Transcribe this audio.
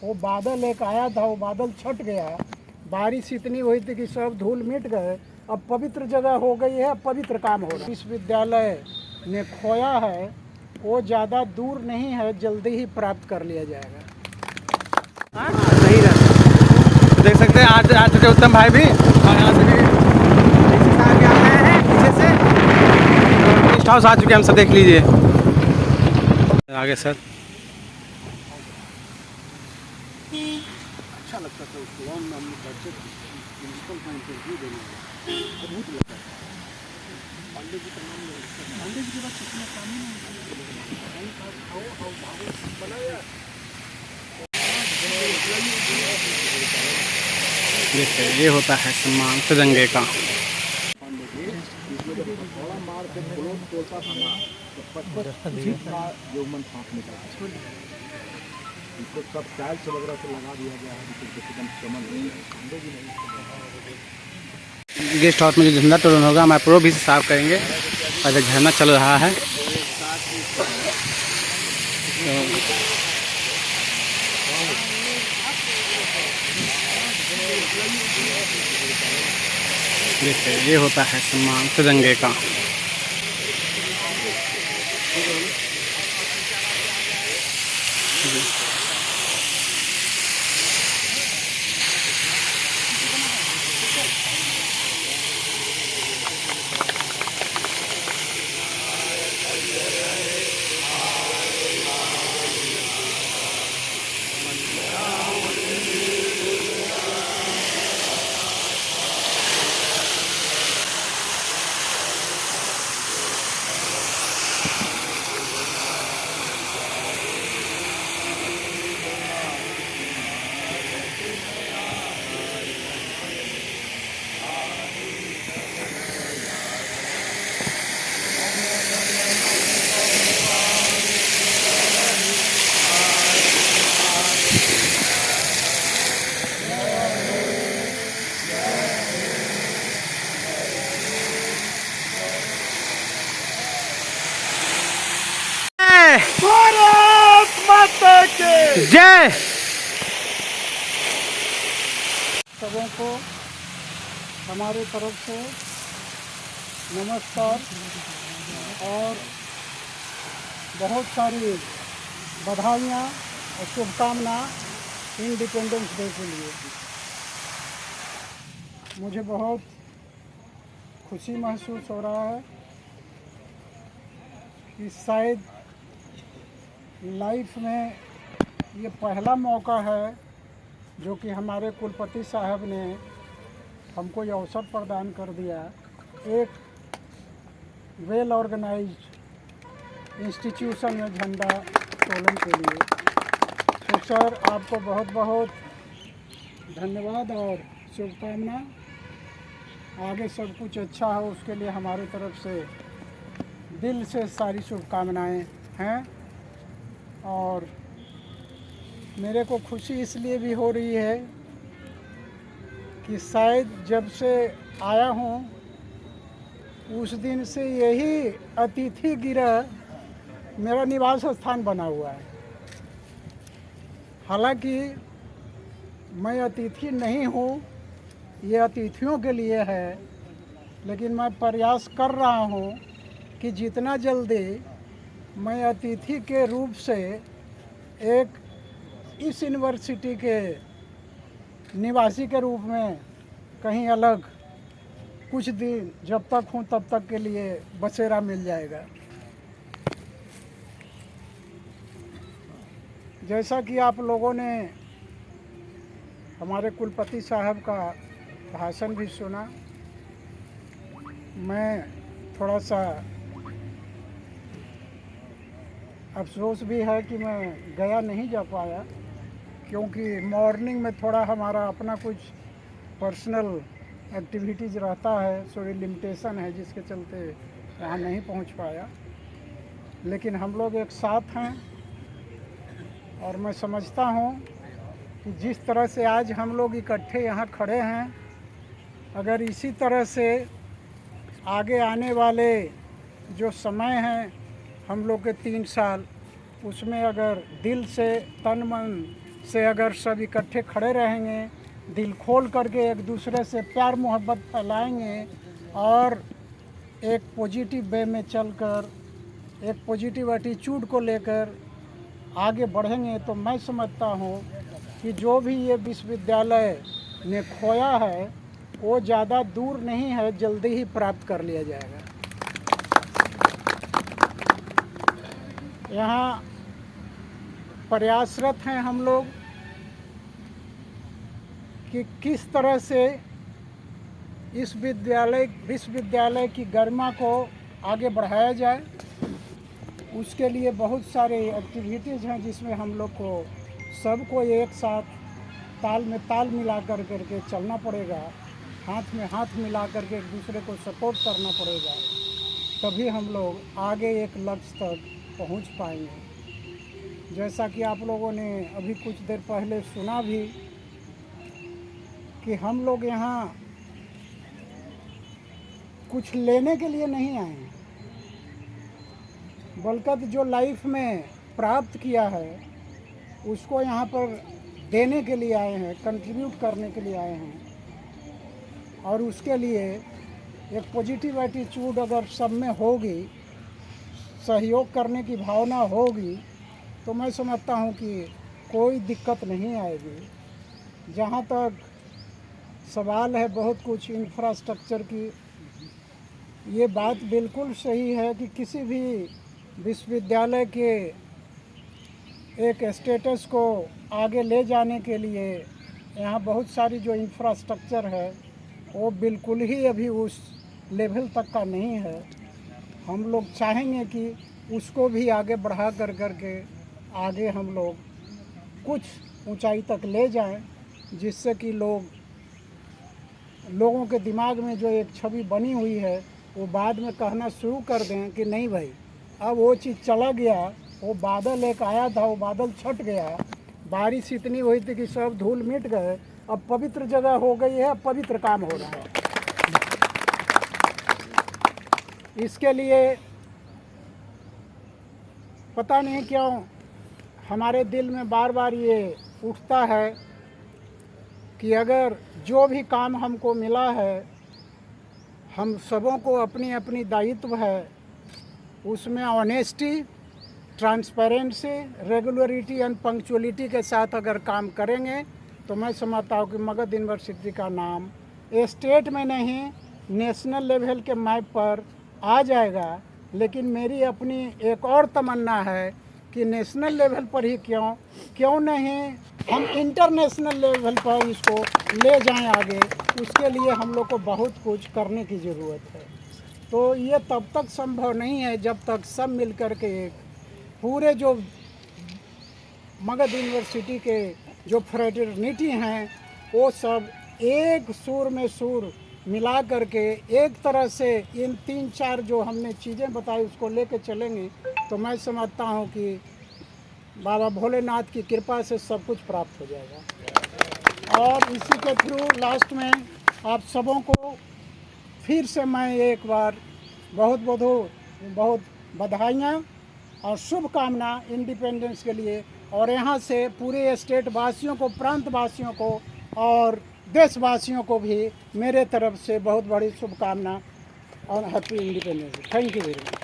वो बादल एक आया था, वो बादल छट गया, बारिश इतनी हुई थी कि सब धूल मिट गए। अब पवित्र जगह हो गई है, अब पवित्र काम हो रहा है। विश्वविद्यालय ने खोया है वो ज़्यादा दूर नहीं है, जल्दी ही प्राप्त कर लिया जाएगा। नहीं रहता। देख सकते हैं आज आ चुके उत्तम भाई भी, और यहाँ से भी आगे आ रहे हैं पीछे से। गेस्ट हाउस आ चुके हम सब, देख लीजिए आगे सर। अच्छा लगता था उसको, हम बच्चे प्रिंसिपल का इंटरव्यू देने में अद्भुत लगता था। पांडे जी का नाम लेना, पांडे जी के बाद कितना काम ही देखिए ये होता है सम्मान तिरंगे का। मार के ब्लोड तोड़ता था ना, तो 25 का यौवन सांप निकला। इसको सब टाइल्स वगैरह से लगा दिया गया है, एकदम चमन नहीं पांडे जी नहीं। गेस्ट हाउस में जो झंडा तोलन होगा हमारे प्रो भी साफ करेंगे, और जो झरना चल रहा है देखिए ये होता है सम्मान तिरंगे का। भारत माता की जय। सबों को हमारे तरफ से नमस्कार और बहुत सारी बधाइयाँ और शुभकामना इंडिपेंडेंस डे के लिए। मुझे बहुत खुशी महसूस हो रहा है कि शायद लाइफ में ये पहला मौका है जो कि हमारे कुलपति साहब ने हमको ये अवसर प्रदान कर दिया एक वेल ऑर्गेनाइज्ड इंस्टीट्यूशन में झंडा तोलन के लिए। तो सर आपको बहुत बहुत धन्यवाद और शुभकामना। आगे सब कुछ अच्छा हो उसके लिए हमारे तरफ से दिल से सारी शुभकामनाएं हैं। और मेरे को खुशी इसलिए भी हो रही है कि शायद जब से आया हूँ उस दिन से यही अतिथि गृह मेरा निवास स्थान बना हुआ है। हालांकि मैं अतिथि नहीं हूँ, ये अतिथियों के लिए है, लेकिन मैं प्रयास कर रहा हूँ कि जितना जल्दी मैं अतिथि के रूप से एक इस यूनिवर्सिटी के निवासी के रूप में कहीं अलग कुछ दिन जब तक हूँ तब तक के लिए बसेरा मिल जाएगा। जैसा कि आप लोगों ने हमारे कुलपति साहब का भाषण भी सुना, मैं थोड़ा सा अफसोस भी है कि मैं गया नहीं जा पाया, क्योंकि मॉर्निंग में थोड़ा हमारा अपना कुछ पर्सनल एक्टिविटीज़ रहता है, थोड़ी लिमिटेशन है जिसके चलते वहाँ नहीं पहुँच पाया। लेकिन हम लोग एक साथ हैं और मैं समझता हूँ कि जिस तरह से आज हम लोग इकट्ठे यहाँ खड़े हैं, अगर इसी तरह से आगे आने वाले जो समय हैं हम लोग के 3 साल, उसमें अगर दिल से तन मन से अगर सब इकट्ठे खड़े रहेंगे, दिल खोल करके एक दूसरे से प्यार मोहब्बत फैलाएंगे और एक पॉजिटिव वे में चलकर, एक पॉजिटिव एटीट्यूड को लेकर आगे बढ़ेंगे, तो मैं समझता हूँ कि जो भी ये विश्वविद्यालय ने खोया है वो ज़्यादा दूर नहीं है, जल्दी ही प्राप्त कर लिया जाएगा। यहाँ प्रयासरत हैं हम लोग कि किस तरह से इस विश्वविद्यालय की गरिमा को आगे बढ़ाया जाए। उसके लिए बहुत सारे एक्टिविटीज़ हैं जिसमें हम लोग को सबको एक साथ ताल में ताल मिला करके चलना पड़ेगा, हाथ में हाथ मिला करके एक दूसरे को सपोर्ट करना पड़ेगा, तभी हम लोग आगे एक लक्ष्य तक पहुंच पाएंगे। जैसा कि आप लोगों ने अभी कुछ देर पहले सुना भी कि हम लोग यहाँ कुछ लेने के लिए नहीं आए हैं, बल्कि जो लाइफ में प्राप्त किया है उसको यहाँ पर देने के लिए आए हैं, कंट्रीब्यूट करने के लिए आए हैं। और उसके लिए एक पॉजिटिव एटीट्यूड अगर सब में होगी, सहयोग करने की भावना होगी, तो मैं समझता हूँ कि कोई दिक्कत नहीं आएगी। जहाँ तक सवाल है बहुत कुछ इंफ्रास्ट्रक्चर की, ये बात बिल्कुल सही है कि किसी भी विश्वविद्यालय के एक स्टेटस को आगे ले जाने के लिए यहाँ बहुत सारी जो इंफ्रास्ट्रक्चर है वो बिल्कुल ही अभी उस लेवल तक का नहीं है। हम लोग चाहेंगे कि उसको भी आगे बढ़ा करके आगे हम लोग कुछ ऊंचाई तक ले जाएं, जिससे कि लोगों के दिमाग में जो एक छवि बनी हुई है वो बाद में कहना शुरू कर दें कि नहीं भाई, अब वो चीज़ चला गया, वो बादल एक आया था, वो बादल छट गया, बारिश इतनी हुई थी कि सब धूल मिट गए, अब पवित्र जगह हो गई है, अब पवित्र काम हो रहा है। इसके लिए पता नहीं क्यों हमारे दिल में बार बार ये उठता है कि अगर जो भी काम हमको मिला है, हम सबों को अपनी अपनी दायित्व है, उसमें honesty, transparency, regularity and punctuality के साथ अगर काम करेंगे तो मैं समझता हूँ कि मगध यूनिवर्सिटी का नाम स्टेट में नहीं नेशनल लेवल के मैप पर आ जाएगा। लेकिन मेरी अपनी एक और तमन्ना है कि नेशनल लेवल पर ही क्यों नहीं हम इंटरनेशनल लेवल पर इसको ले जाएं आगे। उसके लिए हम लोग को बहुत कुछ करने की ज़रूरत है। तो ये तब तक संभव नहीं है जब तक सब मिलकर के एक पूरे जो मगध यूनिवर्सिटी के जो फ्रेटर्निटी हैं वो सब एक सुर में सुर मिला करके एक तरह से इन 3-4 जो हमने चीज़ें बताई उसको लेके चलेंगे तो मैं समझता हूँ कि बाबा भोलेनाथ की कृपा से सब कुछ प्राप्त हो जाएगा। और इसी के थ्रू लास्ट में आप सबों को फिर से मैं एक बार बहुत बधाइयाँ और शुभकामना इंडिपेंडेंस के लिए, और यहाँ से पूरे स्टेट वासियों को, प्रांत वासियों को और देशवासियों को भी मेरे तरफ से बहुत बड़ी शुभकामना और happy independence. Thank you very much.